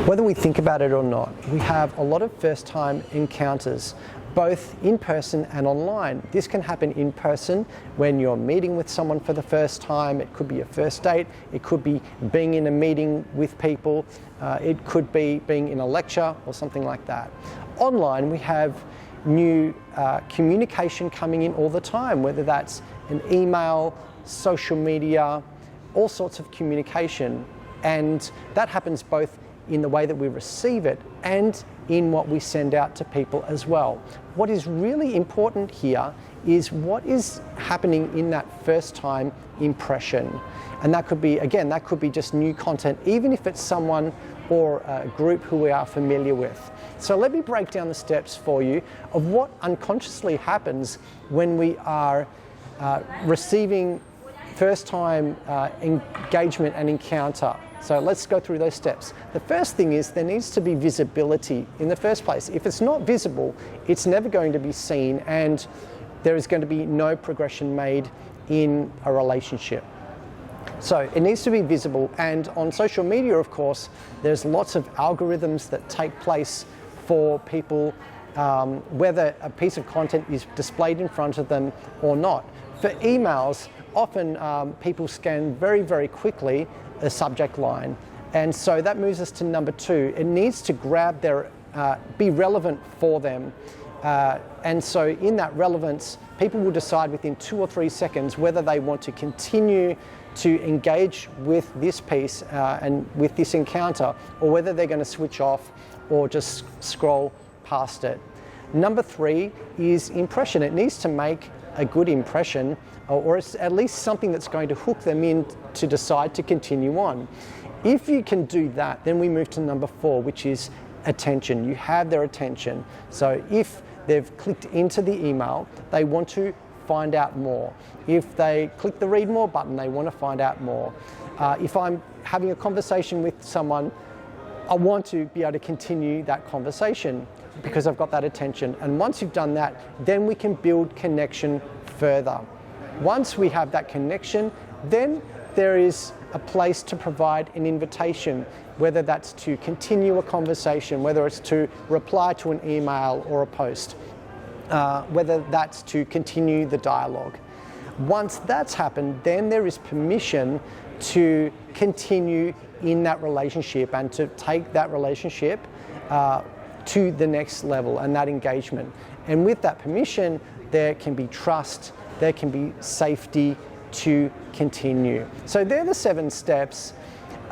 Whether we think about it or not, we have a lot of first-time encounters, both in person and online. This can happen in person when you're meeting with someone for the first time. It could be a first date. It could be being in a meeting with people. It could be being in a lecture or something like that. Online, we have new communication coming in all the time, whether that's an email, social media, all sorts of communication. And that happens both in the way that we receive it and in what we send out to people as well. What is really important here is what is happening in that first time impression. And that could be, again, that could be just new content, even if it's someone or a group who we are familiar with. So let me break down the steps for you of what unconsciously happens when we are receiving first time engagement and encounter. So let's go through those steps. The first thing is there needs to be visibility in the first place. If it's not visible, it's never going to be seen, and there is going to be no progression made in a relationship. So it needs to be visible, and on social media, of course, there's lots of algorithms that take place for people, whether a piece of content is displayed in front of them or not. For emails, often people scan very, very quickly a subject line, and so that moves us to number two. It needs to grab their, be relevant for them, and so in that relevance, people will decide within 2 or 3 seconds whether they want to continue to engage with this piece and with this encounter, or whether they're going to switch off or just scroll past it. Number three is impression. It needs to make a good impression, or it's at least something that's going to hook them in to decide to continue on. If you can do that, then we move to number four, which is attention. You have their attention. So if they've clicked into the email, they want to find out more. If they click the read more button, they want to find out more. If I'm having a conversation with someone, I want to be able to continue that conversation because I've got that attention. And once you've done that, then we can build connection further. Once we have that connection, then there is a place to provide an invitation, whether that's to continue a conversation, whether it's to reply to an email or a post, whether that's to continue the dialogue. Once that's happened, then there is permission to continue in that relationship and to take that relationship to the next level and that engagement. And with that permission, there can be trust, there can be safety to continue. So they're the 7 steps.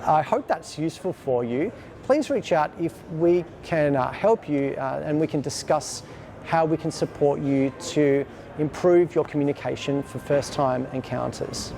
I hope that's useful for you. Please reach out if we can help you and we can discuss how we can support you to improve your communication for first-time encounters.